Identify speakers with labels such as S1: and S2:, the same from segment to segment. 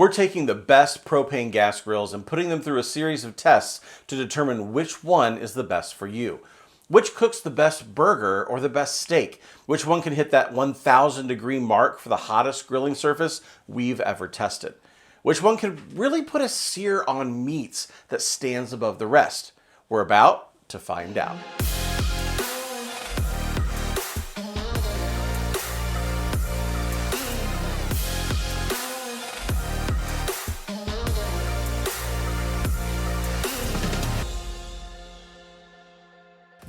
S1: We're taking the best propane gas grills and putting them through a series of tests to determine which one is the best for you. Which cooks the best burger or the best steak? Which one can hit that 1,000 degree mark for the hottest grilling surface we've ever tested? Which one can really put a sear on meats that stands above the rest? We're about to find out.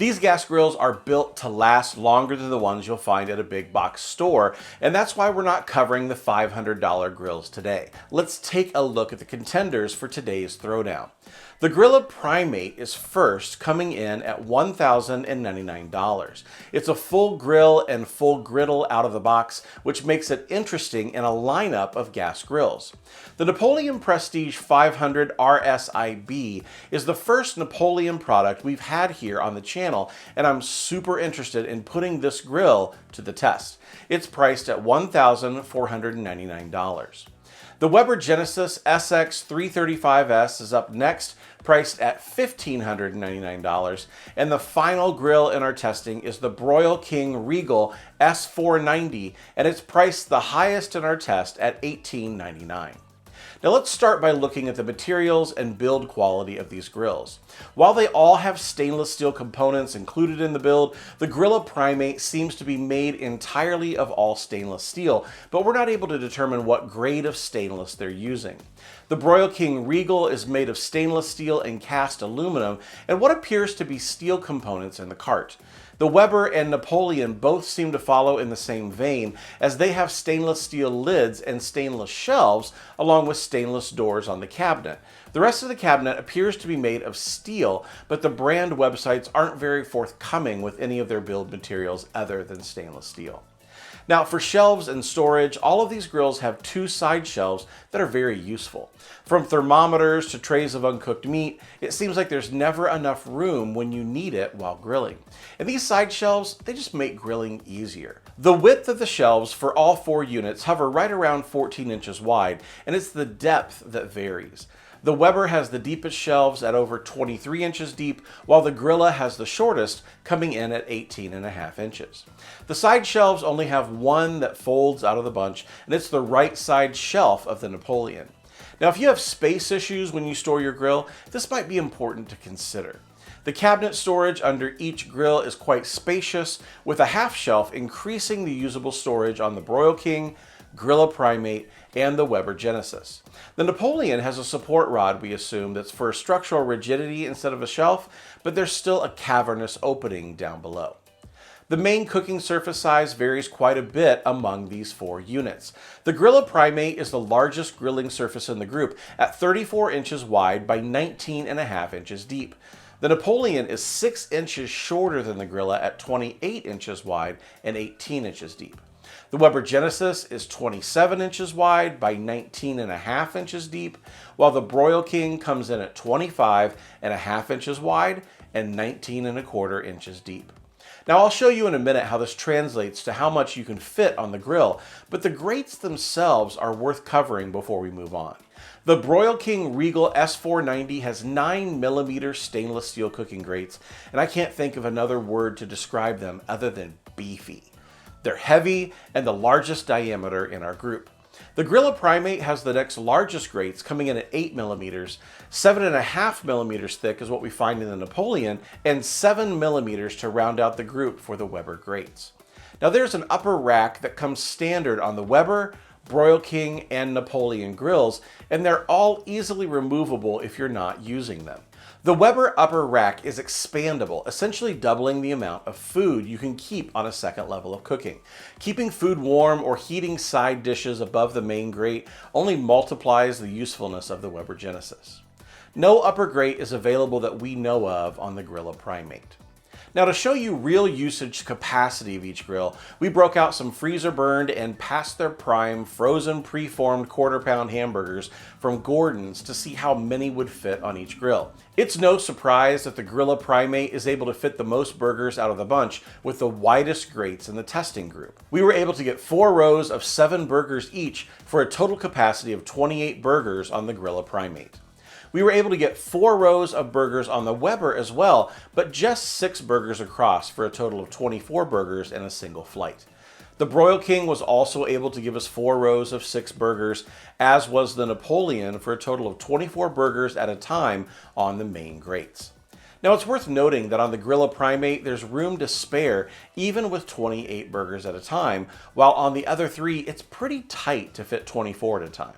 S1: These gas grills are built to last longer than the ones you'll find at a big box store, and that's why we're not covering the $500 grills today. Let's take a look at the contenders for today's throwdown. The Grilla Primate is first, coming in at $1,099. It's a full grill and full griddle out of the box, which makes it interesting in a lineup of gas grills. The Napoleon Prestige 500 RSIB is the first Napoleon product we've had here on the channel, and I'm super interested in putting this grill to the test. It's priced at $1,499. The Weber Genesis SX335S is up next, priced at $1,599, and the final grill in our testing is the Broil King Regal S490, and it's priced the highest in our test at $1,899. Now let's start by looking at the materials and build quality of these grills. While they all have stainless steel components included in the build, the Grilla Primate seems to be made entirely of all stainless steel, but we're not able to determine what grade of stainless they're using. The Broil King Regal is made of stainless steel and cast aluminum and what appears to be steel components in the cart. The Weber and Napoleon both seem to follow in the same vein, as they have stainless steel lids and stainless shelves along with stainless doors on the cabinet. The rest of the cabinet appears to be made of steel, but the brand websites aren't very forthcoming with any of their build materials other than stainless steel. Now for shelves and storage, all of these grills have two side shelves that are very useful. From thermometers to trays of uncooked meat, it seems like there's never enough room when you need it while grilling. And these side shelves, they just make grilling easier. The width of the shelves for all four units hover right around 14 inches wide, and it's the depth that varies. The Weber has the deepest shelves at over 23 inches deep, while the Grilla has the shortest, coming in at 18.5 inches. The side shelves only have one that folds out of the bunch, and it's the right side shelf of the Napoleon. Now, if you have space issues when you store your grill, this might be important to consider. The cabinet storage under each grill is quite spacious, with a half shelf increasing the usable storage on the Broil King, Grilla Primate, and the Weber Genesis. The Napoleon has a support rod, we assume, that's for structural rigidity instead of a shelf, but there's still a cavernous opening down below. The main cooking surface size varies quite a bit among these four units. The Grilla Primate is the largest grilling surface in the group at 34 inches wide by 19.5 inches deep. The Napoleon is 6 inches shorter than the Grilla at 28 inches wide and 18 inches deep. The Weber Genesis is 27 inches wide by 19.5 inches deep, while the Broil King comes in at 25.5 inches wide and 19.25 inches deep. Now I'll show you in a minute how this translates to how much you can fit on the grill, but the grates themselves are worth covering before we move on. The Broil King Regal S490 has 9mm stainless steel cooking grates, and I can't think of another word to describe them other than beefy. They're heavy and the largest diameter in our group. The Grilla Primate has the next largest grates, coming in at 8mm. 7.5mm thick is what we find in the Napoleon, and 7mm to round out the group for the Weber grates. Now there's an upper rack that comes standard on the Weber, Broil King, and Napoleon grills, and they're all easily removable if you're not using them. The Weber upper rack is expandable, essentially doubling the amount of food you can keep on a second level of cooking. Keeping food warm or heating side dishes above the main grate only multiplies the usefulness of the Weber Genesis. No upper grate is available that we know of on the Grilla Primate. Now, to show you real usage capacity of each grill, we broke out some freezer burned and past their prime frozen preformed quarter-pound hamburgers from Gordon's to see how many would fit on each grill. It's no surprise that the Grilla Primate is able to fit the most burgers out of the bunch with the widest grates in the testing group. We were able to get 4 rows of 7 burgers each for a total capacity of 28 burgers on the Grilla Primate. We were able to get 4 rows of burgers on the Weber as well, but just 6 burgers across for a total of 24 burgers in a single flight. The Broil King was also able to give us 4 rows of 6 burgers, as was the Napoleon, for a total of 24 burgers at a time on the main grates. Now, it's worth noting that on the Grilla Primate, there's room to spare even with 28 burgers at a time, while on the other 3, it's pretty tight to fit 24 at a time.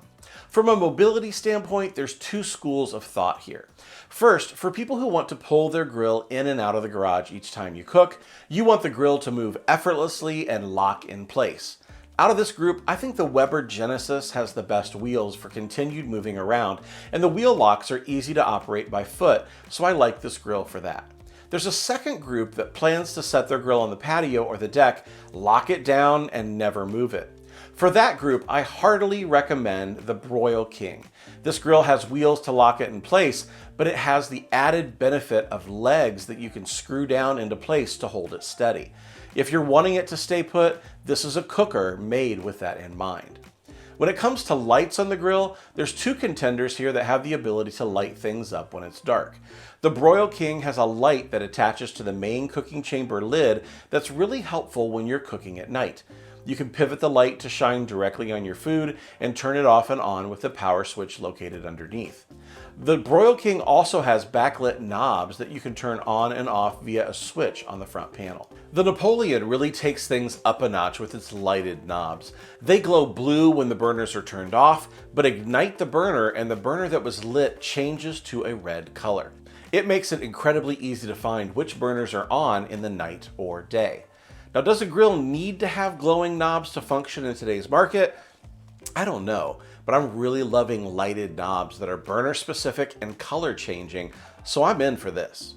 S1: From a mobility standpoint, there's 2 schools of thought here. First, for people who want to pull their grill in and out of the garage each time you cook, you want the grill to move effortlessly and lock in place. Out of this group, I think the Weber Genesis has the best wheels for continued moving around, and the wheel locks are easy to operate by foot, so I like this grill for that. There's a second group that plans to set their grill on the patio or the deck, lock it down, and never move it. For that group, I heartily recommend the Broil King. This grill has wheels to lock it in place, but it has the added benefit of legs that you can screw down into place to hold it steady. If you're wanting it to stay put, this is a cooker made with that in mind. When it comes to lights on the grill, there's 2 contenders here that have the ability to light things up when it's dark. The Broil King has a light that attaches to the main cooking chamber lid that's really helpful when you're cooking at night. You can pivot the light to shine directly on your food and turn it off and on with the power switch located underneath. The Broil King also has backlit knobs that you can turn on and off via a switch on the front panel. The Napoleon really takes things up a notch with its lighted knobs. They glow blue when the burners are turned off, but ignite the burner and the burner that was lit changes to a red color. It makes it incredibly easy to find which burners are on in the night or day. Now, does a grill need to have glowing knobs to function in today's market? I don't know, but I'm really loving lighted knobs that are burner specific and color changing, so I'm in for this.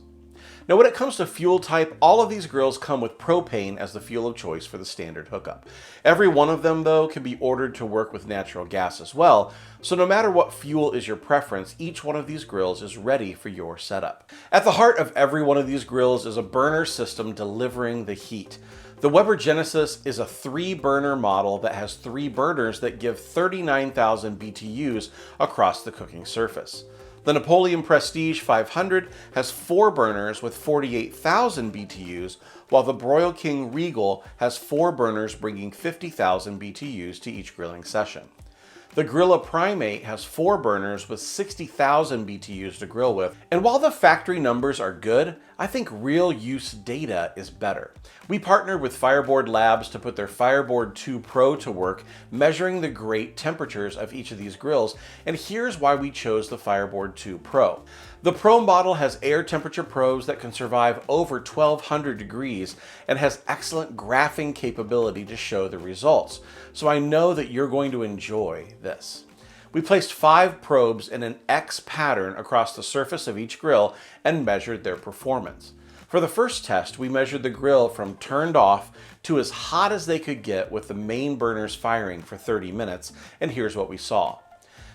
S1: Now, when it comes to fuel type, all of these grills come with propane as the fuel of choice for the standard hookup. Every one of them, though, can be ordered to work with natural gas as well, so no matter what fuel is your preference, each one of these grills is ready for your setup. At the heart of every one of these grills is a burner system delivering the heat. The Weber Genesis is a 3-burner model that has 3 burners that give 39,000 BTUs across the cooking surface. The Napoleon Prestige 500 has 4 burners with 48,000 BTUs, while the Broil King Regal has 4 burners bringing 50,000 BTUs to each grilling session. The Grilla Primate has 4 burners with 60,000 BTUs to grill with, and while the factory numbers are good, I think real use data is better. We partnered with Fireboard Labs to put their Fireboard 2 Pro to work, measuring the grate temperatures of each of these grills, and here's why we chose the Fireboard 2 Pro. The Pro model has air temperature probes that can survive over 1200 degrees and has excellent graphing capability to show the results, so I know that you're going to enjoy this. We placed 5 probes in an X pattern across the surface of each grill and measured their performance. For the first test, we measured the grill from turned off to as hot as they could get with the main burners firing for 30 minutes, and here's what we saw.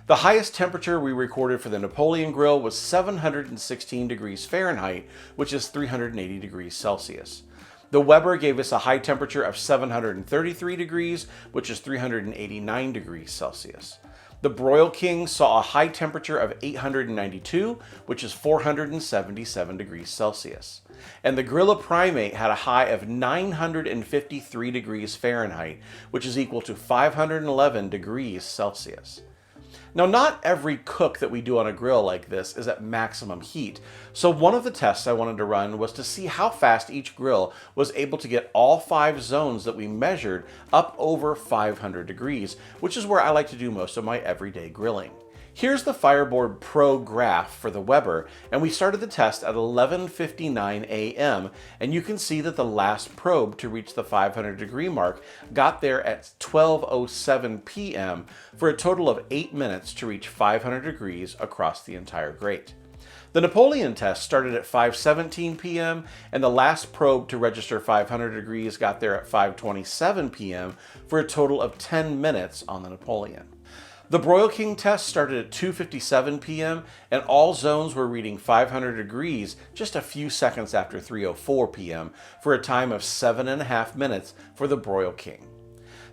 S1: The highest temperature we recorded for the Napoleon grill was 716 degrees Fahrenheit, which is 380 degrees Celsius. The Weber gave us a high temperature of 733 degrees, which is 389 degrees Celsius. The Broil King saw a high temperature of 892, which is 477 degrees Celsius. And the Grilla Primate had a high of 953 degrees Fahrenheit, which is equal to 511 degrees Celsius. Now, not every cook that we do on a grill like this is at maximum heat, so one of the tests I wanted to run was to see how fast each grill was able to get all 5 zones that we measured up over 500 degrees, which is where I like to do most of my everyday grilling. Here's the Fireboard Pro graph for the Weber, and we started the test at 11:59 a.m., and you can see that the last probe to reach the 500 degree mark got there at 12:07 p.m. for a total of 8 minutes to reach 500 degrees across the entire grate. The Napoleon test started at 5:17 p.m. and the last probe to register 500 degrees got there at 5:27 p.m. for a total of 10 minutes on the Napoleon. The Broil King test started at 2:57 p.m. and all zones were reading 500 degrees just a few seconds after 3:04 p.m. for a time of 7.5 minutes for the Broil King.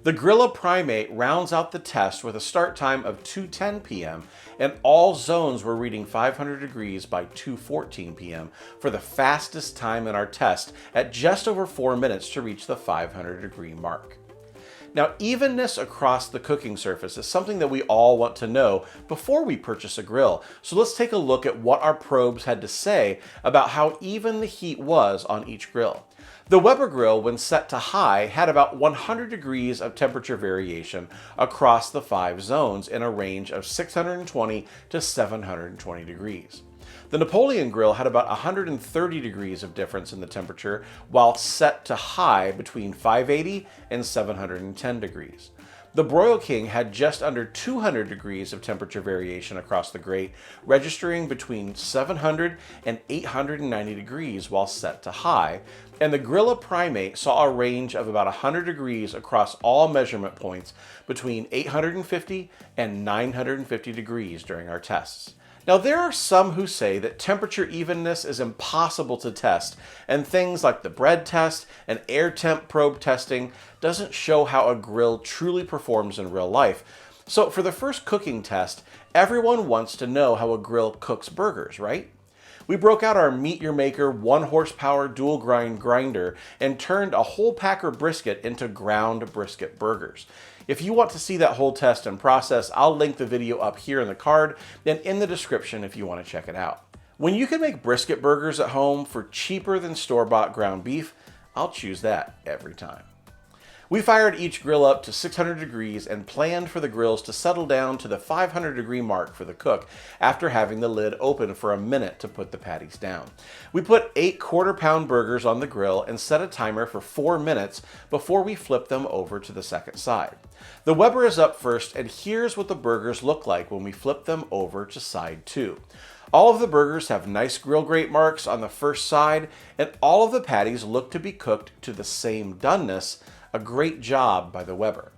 S1: The Grilla Primate rounds out the test with a start time of 2:10 p.m. and all zones were reading 500 degrees by 2:14 p.m. for the fastest time in our test at just over 4 minutes to reach the 500 degree mark. Now, evenness across the cooking surface is something that we all want to know before we purchase a grill. So let's take a look at what our probes had to say about how even the heat was on each grill. The Weber grill, when set to high, had about 100 degrees of temperature variation across the 5 zones in a range of 620 to 720 degrees. The Napoleon grill had about 130 degrees of difference in the temperature while set to high between 580 and 710 degrees. The Broil King had just under 200 degrees of temperature variation across the grate, registering between 700 and 890 degrees while set to high, and the Grilla Primate saw a range of about 100 degrees across all measurement points between 850 and 950 degrees during our tests. Now, there are some who say that temperature evenness is impossible to test, and things like the bread test and air temp probe testing doesn't show how a grill truly performs in real life. So for the first cooking test, everyone wants to know how a grill cooks burgers, right? We broke out our Meet Your Maker 1 horsepower dual grind grinder and turned a whole packer brisket into ground brisket burgers. If you want to see that whole test and process, I'll link the video up here in the card and in the description if you want to check it out. When you can make brisket burgers at home for cheaper than store-bought ground beef, I'll choose that every time. We fired each grill up to 600 degrees and planned for the grills to settle down to the 500 degree mark for the cook after having the lid open for a minute to put the patties down. We put 8 quarter-pound burgers on the grill and set a timer for 4 minutes before we flipped them over to the second side. The Weber is up first, and here's what the burgers look like when we flip them over to side 2. All of the burgers have nice grill grate marks on the first side, and all of the patties look to be cooked to the same doneness. A great job by the Weber.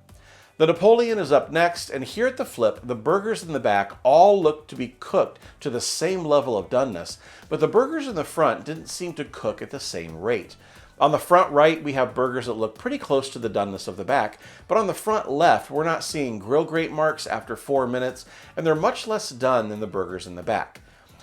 S1: The Napoleon is up next, and here at the flip, the burgers in the back all look to be cooked to the same level of doneness, but the burgers in the front didn't seem to cook at the same rate. On the front right, we have burgers that look pretty close to the doneness of the back, but on the front left, we're not seeing grill grate marks after 4 minutes, and they're much less done than the burgers in the back.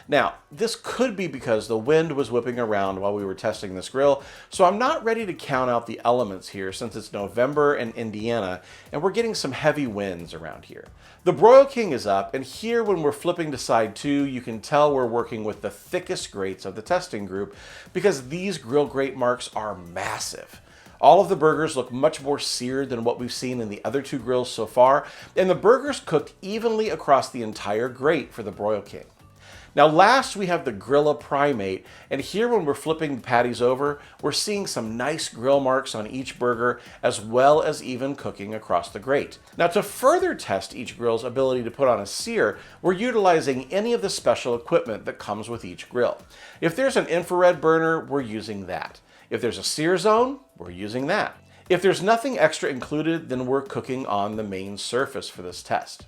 S1: Now, this could be because the wind was whipping around while we were testing this grill, so I'm not ready to count out the elements here since it's November in Indiana and we're getting some heavy winds around here. The Broil King is up, and here when we're flipping to side 2, you can tell we're working with the thickest grates of the testing group because these grill grate marks are massive. All of the burgers look much more seared than what we've seen in the other 2 grills so far, and the burgers cooked evenly across the entire grate for the Broil King. Now last we have the Grilla Primate, and here when we're flipping the patties over, we're seeing some nice grill marks on each burger as well as even cooking across the grate. Now to further test each grill's ability to put on a sear, we're utilizing any of the special equipment that comes with each grill. If there's an infrared burner, we're using that. If there's a sear zone, we're using that. If there's nothing extra included, then we're cooking on the main surface for this test.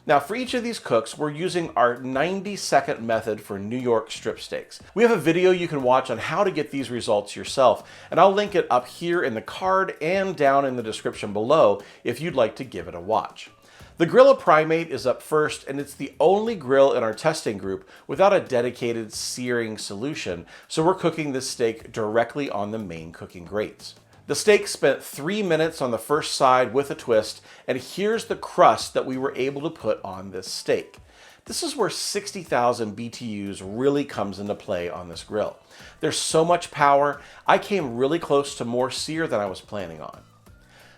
S1: Now for each of these cooks, we're using our 90-second method for New York strip steaks. We have a video you can watch on how to get these results yourself, and I'll link it up here in the card and down in the description below if you'd like to give it a watch. The Grilla Primate is up first, and it's the only grill in our testing group without a dedicated searing solution, so we're cooking this steak directly on the main cooking grates. The steak spent 3 minutes on the first side with a twist, and here's the crust that we were able to put on this steak. This is where 60,000 BTUs really comes into play on this grill. There's so much power, I came really close to more sear than I was planning on.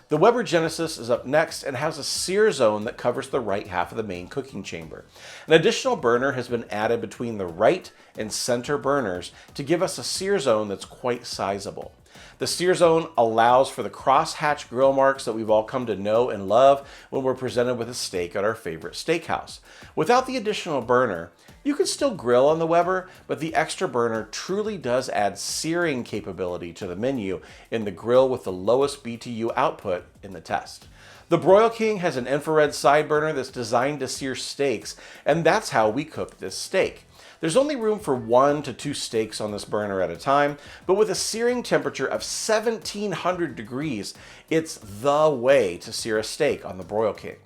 S1: The Weber Genesis is up next and has a sear zone that covers the right half of the main cooking chamber. An additional burner has been added between the right and center burners to give us a sear zone that's quite sizable. The sear zone allows for the cross-hatch grill marks that we've all come to know and love when we're presented with a steak at our favorite steakhouse. Without the additional burner, you can still grill on the Weber, but the extra burner truly does add searing capability to the menu in the grill with the lowest BTU output in the test. The Broil King has an infrared side burner that's designed to sear steaks, and that's how we cook this steak. There's only room for 1 to 2 steaks on this burner at a time, but with a searing temperature of 1700 degrees, it's the way to sear a steak on the Broil King.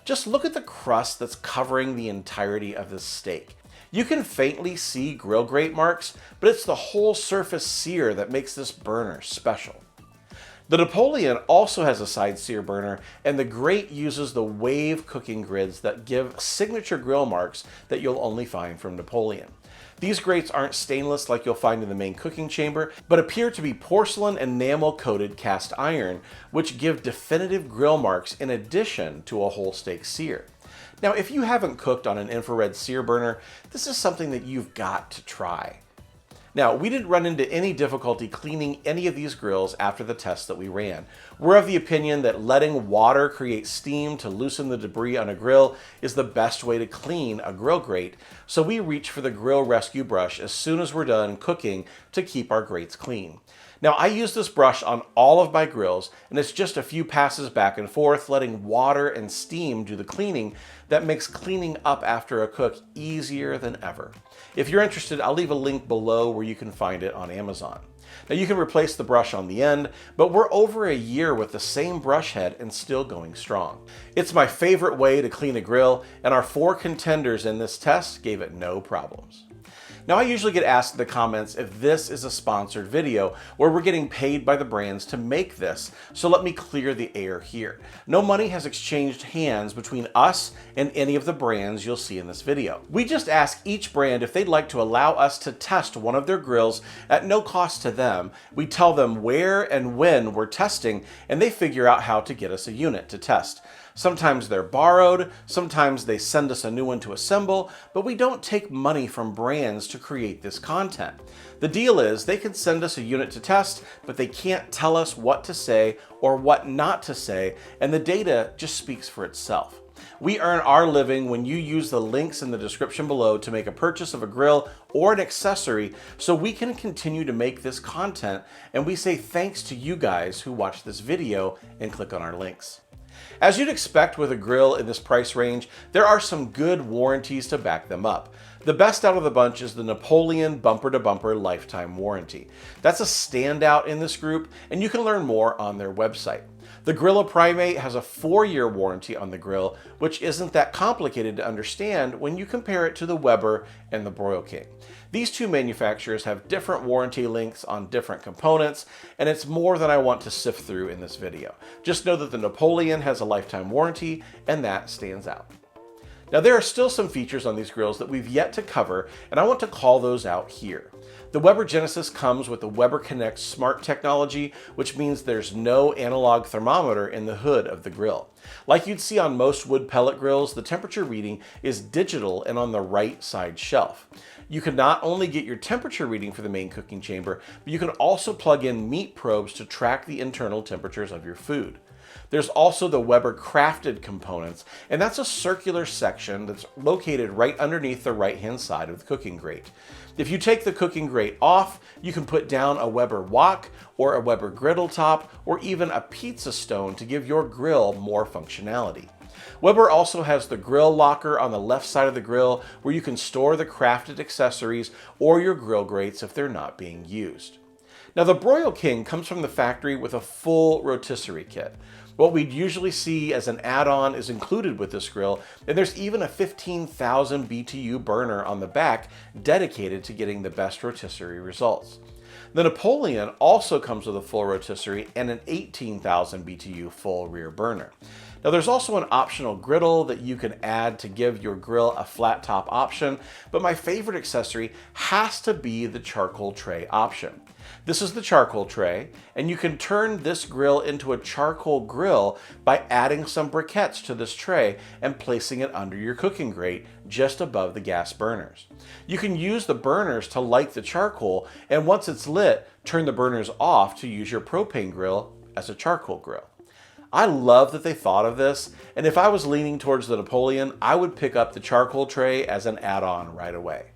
S1: Just look at the crust that's covering the entirety of this steak. You can faintly see grill grate marks, but it's the whole surface sear that makes this burner special. The Napoleon also has a side sear burner, and the grate uses the wave cooking grids that give signature grill marks that you'll only find from Napoleon. These grates aren't stainless like you'll find in the main cooking chamber, but appear to be porcelain enamel coated cast iron, which give definitive grill marks in addition to a whole steak sear. Now, if you haven't cooked on an infrared sear burner, this is something that you've got to try. Now, we didn't run into any difficulty cleaning any of these grills after the test that we ran. We're of the opinion that letting water create steam to loosen the debris on a grill is the best way to clean a grill grate, so we reach for the grill rescue brush as soon as we're done cooking to keep our grates clean. Now, I use this brush on all of my grills, and it's just a few passes back and forth, letting water and steam do the cleaning that makes cleaning up after a cook easier than ever. If you're interested, I'll leave a link below where you can find it on Amazon. Now, you can replace the brush on the end, but we're over a year with the same brush head and still going strong. It's my favorite way to clean a grill, and our 4 contenders in this test gave it no problems. Now, I usually get asked in the comments if this is a sponsored video where we're getting paid by the brands to make this, so let me clear the air here. No money has exchanged hands between us and any of the brands you'll see in this video. We just ask each brand if they'd like to allow us to test one of their grills at no cost to them. We tell them where and when we're testing, and they figure out how to get us a unit to test. Sometimes they're borrowed, sometimes they send us a new one to assemble, but we don't take money from brands to create this content. The deal is they can send us a unit to test, but they can't tell us what to say or what not to say, and the data just speaks for itself. We earn our living when you use the links in the description below to make a purchase of a grill or an accessory so we can continue to make this content, and we say thanks to you guys who watch this video and click on our links. As you'd expect with a grill in this price range, there are some good warranties to back them up. The best out of the bunch is the Napoleon bumper-to-bumper lifetime warranty. That's a standout in this group, and you can learn more on their website. The Grilla Primate has a 4-year warranty on the grill, which isn't that complicated to understand when you compare it to the Weber and the Broil King. These two manufacturers have different warranty lengths on different components, and it's more than I want to sift through in this video. Just know that the Napoleon has a lifetime warranty, and that stands out. Now, there are still some features on these grills that we've yet to cover, and I want to call those out here. The Weber Genesis comes with the Weber Connect Smart technology, which means there's no analog thermometer in the hood of the grill. Like you'd see on most wood pellet grills, the temperature reading is digital and on the right side shelf. You can not only get your temperature reading for the main cooking chamber, but you can also plug in meat probes to track the internal temperatures of your food. There's also the Weber Crafted components, and that's a circular section that's located right underneath the right-hand side of the cooking grate. If you take the cooking grate off, you can put down a Weber wok or a Weber griddle top or even a pizza stone to give your grill more functionality. Weber also has the grill locker on the left side of the grill where you can store the crafted accessories or your grill grates if they're not being used. Now, the Broil King comes from the factory with a full rotisserie kit. What we'd usually see as an add-on is included with this grill, and there's even a 15,000 BTU burner on the back dedicated to getting the best rotisserie results. The Napoleon also comes with a full rotisserie and an 18,000 BTU full rear burner. Now there's also an optional griddle that you can add to give your grill a flat top option, but my favorite accessory has to be the charcoal tray option. This is the charcoal tray, and you can turn this grill into a charcoal grill by adding some briquettes to this tray and placing it under your cooking grate just above the gas burners. You can use the burners to light the charcoal, and once it's lit, turn the burners off to use your propane grill as a charcoal grill. I love that they thought of this, and if I was leaning towards the Napoleon, I would pick up the charcoal tray as an add-on right away.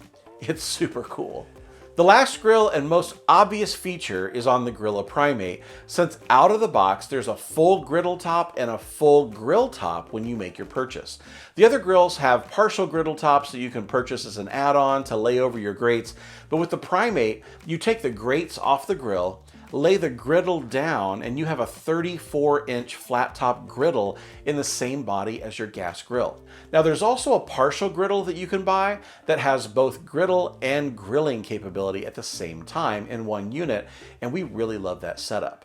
S1: It's super cool. The last grill and most obvious feature is on the Grilla Primate, since out of the box there's a full griddle top and a full grill top when you make your purchase. The other grills have partial griddle tops that you can purchase as an add-on to lay over your grates, but with the Primate, you take the grates off the grill, lay the griddle down, and you have a 34-inch flat top griddle in the same body as your gas grill. Now there's also a partial griddle that you can buy that has both griddle and grilling capability at the same time in one unit, and we really love that setup.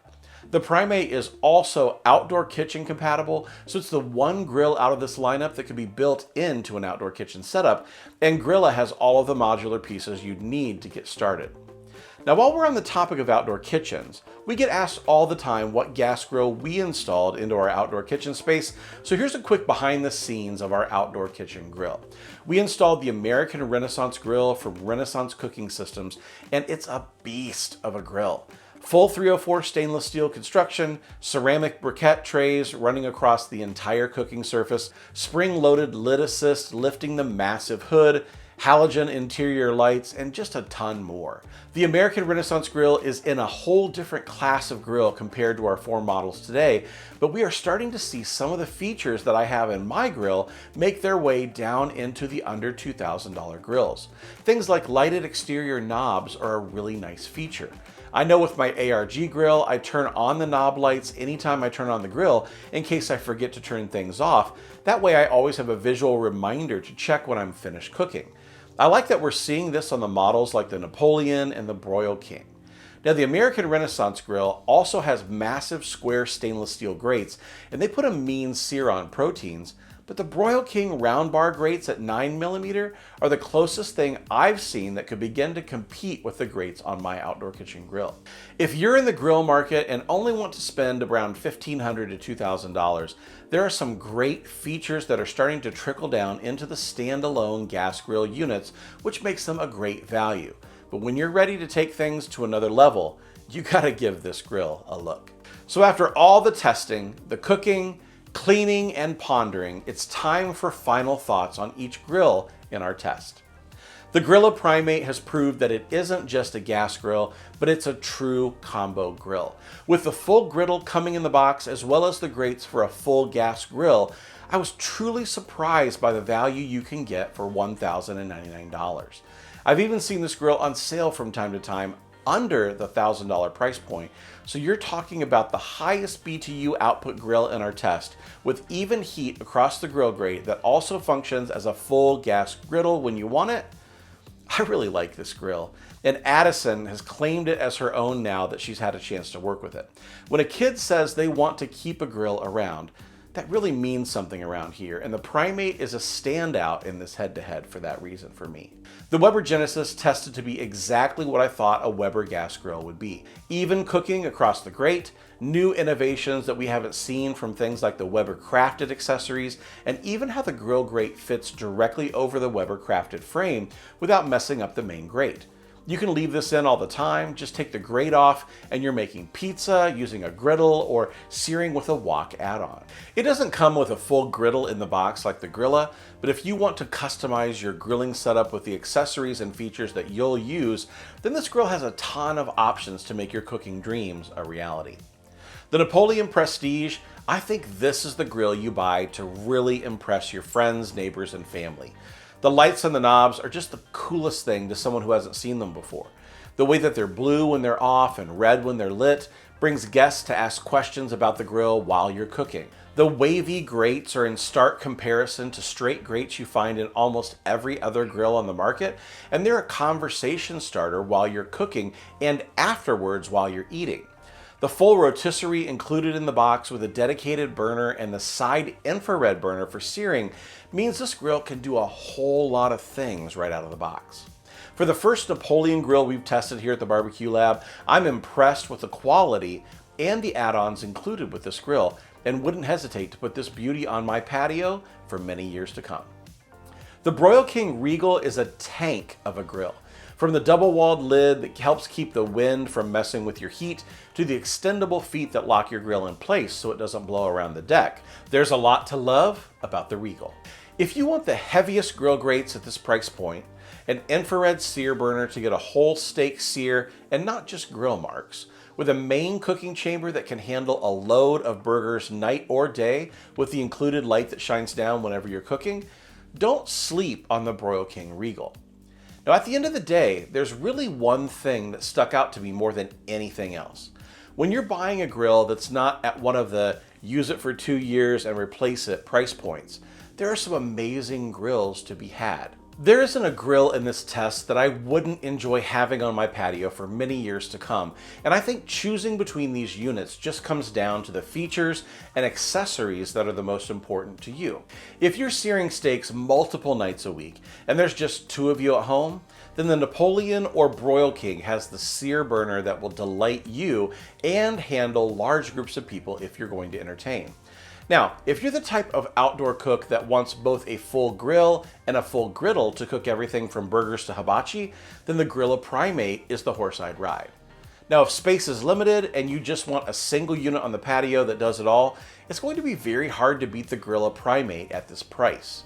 S1: The Primate is also outdoor kitchen compatible, so it's the one grill out of this lineup that can be built into an outdoor kitchen setup, and Grilla has all of the modular pieces you'd need to get started. Now, while we're on the topic of outdoor kitchens, we get asked all the time what gas grill we installed into our outdoor kitchen space, so here's a quick behind the scenes of our outdoor kitchen grill. We installed the American Renaissance grill from Renaissance Cooking Systems, and it's a beast of a grill. Full 304 stainless steel construction, ceramic briquette trays running across the entire cooking surface, spring-loaded lid assist lifting the massive hood, halogen interior lights, and just a ton more. The American Renaissance grill is in a whole different class of grill compared to our 4 models today, but we are starting to see some of the features that I have in my grill make their way down into the under $2,000 grills. Things like lighted exterior knobs are a really nice feature. I know with my ARG grill, I turn on the knob lights anytime I turn on the grill in case I forget to turn things off. That way I always have a visual reminder to check when I'm finished cooking. I like that we're seeing this on the models like the Napoleon and the Broil King. Now the American Renaissance grill also has massive square stainless steel grates, and they put a mean sear on proteins, but the Broil King round bar grates at 9mm are the closest thing I've seen that could begin to compete with the grates on my outdoor kitchen grill. If you're in the grill market and only want to spend around $1,500 to $2,000, there are some great features that are starting to trickle down into the standalone gas grill units, which makes them a great value. But when you're ready to take things to another level, you gotta give this grill a look. So after all the testing, the cooking, cleaning, and pondering, it's time for final thoughts on each grill in our test. The Grilla Primate has proved that it isn't just a gas grill, but it's a true combo grill. With the full griddle coming in the box as well as the grates for a full gas grill, I was truly surprised by the value you can get for $1,099. I've even seen this grill on sale from time to time under the $1,000 price point, so you're talking about the highest BTU output grill in our test with even heat across the grill grate that also functions as a full gas griddle when you want it. I really like this grill, and Addison has claimed it as her own now that she's had a chance to work with it. When a kid says they want to keep a grill around, that really means something around here, and the Primate is a standout in this head-to-head for that reason for me. The Weber Genesis tested to be exactly what I thought a Weber gas grill would be. Even cooking across the grate, new innovations that we haven't seen from things like the Weber Crafted accessories, and even how the grill grate fits directly over the Weber Crafted frame without messing up the main grate. You can leave this in all the time, just take the grate off and you're making pizza using a griddle or searing with a wok add-on. It doesn't come with a full griddle in the box like the Grilla, but if you want to customize your grilling setup with the accessories and features that you'll use, then this grill has a ton of options to make your cooking dreams a reality. The Napoleon Prestige, I think this is the grill you buy to really impress your friends, neighbors, and family. The lights on the knobs are just the coolest thing to someone who hasn't seen them before. The way that they're blue when they're off and red when they're lit brings guests to ask questions about the grill while you're cooking. The wavy grates are in stark comparison to straight grates you find in almost every other grill on the market, and they're a conversation starter while you're cooking and afterwards while you're eating. The full rotisserie included in the box with a dedicated burner and the side infrared burner for searing means this grill can do a whole lot of things right out of the box. For the first Napoleon grill we've tested here at the Barbecue Lab, I'm impressed with the quality and the add-ons included with this grill and wouldn't hesitate to put this beauty on my patio for many years to come. The Broil King Regal is a tank of a grill. From the double-walled lid that helps keep the wind from messing with your heat to the extendable feet that lock your grill in place so it doesn't blow around the deck, there's a lot to love about the Regal. If you want the heaviest grill grates at this price point, an infrared sear burner to get a whole steak sear and not just grill marks, with a main cooking chamber that can handle a load of burgers night or day with the included light that shines down whenever you're cooking, don't sleep on the Broil King Regal. Now, at the end of the day, there's really one thing that stuck out to me more than anything else. When you're buying a grill that's not at one of the use it for 2 years and replace it price points, there are some amazing grills to be had. There isn't a grill in this test that I wouldn't enjoy having on my patio for many years to come, and I think choosing between these units just comes down to the features and accessories that are the most important to you. If you're searing steaks multiple nights a week and there's just 2 of you at home, then the Napoleon or Broil King has the sear burner that will delight you and handle large groups of people if you're going to entertain. Now, if you're the type of outdoor cook that wants both a full grill and a full griddle to cook everything from burgers to hibachi, then the Grilla Primate is the horse I'd ride. Now, if space is limited and you just want a single unit on the patio that does it all, it's going to be very hard to beat the Grilla Primate at this price.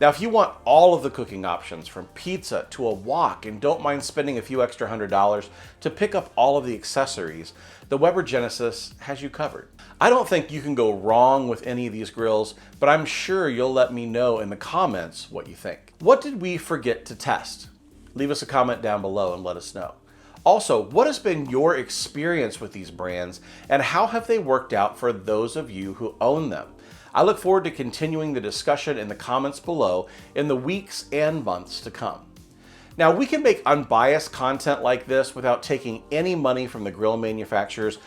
S1: Now, if you want all of the cooking options from pizza to a wok and don't mind spending a few extra $100 to pick up all of the accessories, the Weber Genesis has you covered. I don't think you can go wrong with any of these grills, but I'm sure you'll let me know in the comments what you think. What did we forget to test? Leave us a comment down below and let us know. Also, what has been your experience with these brands and how have they worked out for those of you who own them? I look forward to continuing the discussion in the comments below in the weeks and months to come. Now, we can make unbiased content like this without taking any money from the grill manufacturers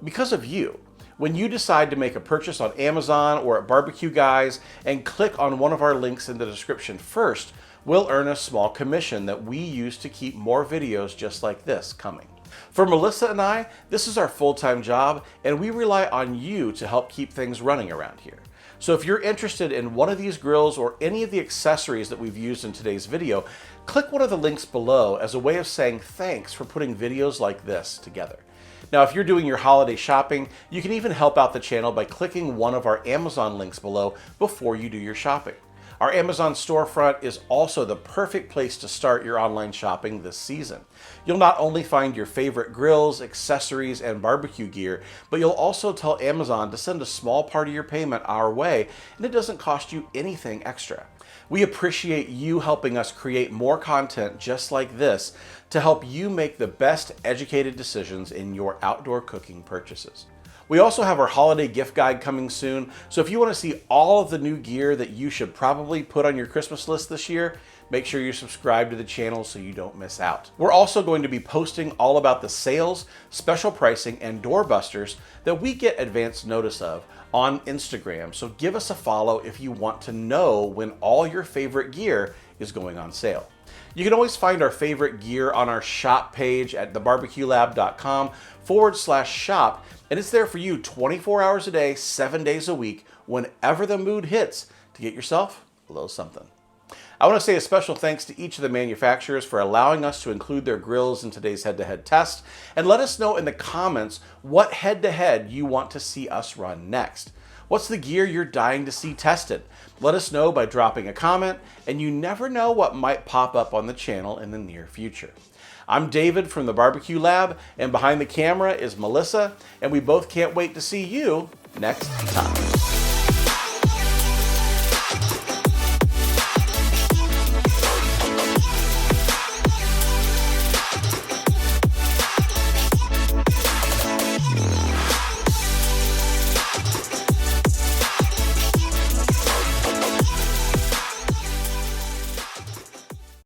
S1: because of you. When you decide to make a purchase on Amazon or at Barbecue Guys and click on one of our links in the description first, we'll earn a small commission that we use to keep more videos just like this coming. For Melissa and I, this is our full-time job, and we rely on you to help keep things running around here. So if you're interested in one of these grills or any of the accessories that we've used in today's video, click one of the links below as a way of saying thanks for putting videos like this together. Now, if you're doing your holiday shopping, you can even help out the channel by clicking one of our Amazon links below before you do your shopping. Our Amazon storefront is also the perfect place to start your online shopping this season. You'll not only find your favorite grills, accessories, and barbecue gear, but you'll also tell Amazon to send a small part of your payment our way, and it doesn't cost you anything extra. We appreciate you helping us create more content just like this to help you make the best educated decisions in your outdoor cooking purchases. We also have our holiday gift guide coming soon, so if you want to see all of the new gear that you should probably put on your Christmas list this year, make sure you subscribe to the channel so you don't miss out. We're also going to be posting all about the sales, special pricing, and doorbusters that we get advance notice of on Instagram, so give us a follow if you want to know when all your favorite gear is going on sale. You can always find our favorite gear on our shop page at thebarbecuelab.com/shop, and it's there for you 24 hours a day, 7 days a week, whenever the mood hits to get yourself a little something. I want to say a special thanks to each of the manufacturers for allowing us to include their grills in today's head-to-head test, and let us know in the comments what head-to-head you want to see us run next. What's the gear you're dying to see tested? Let us know by dropping a comment, and you never know what might pop up on the channel in the near future. I'm David from the Barbecue Lab, and behind the camera is Melissa, and we both can't wait to see you next time.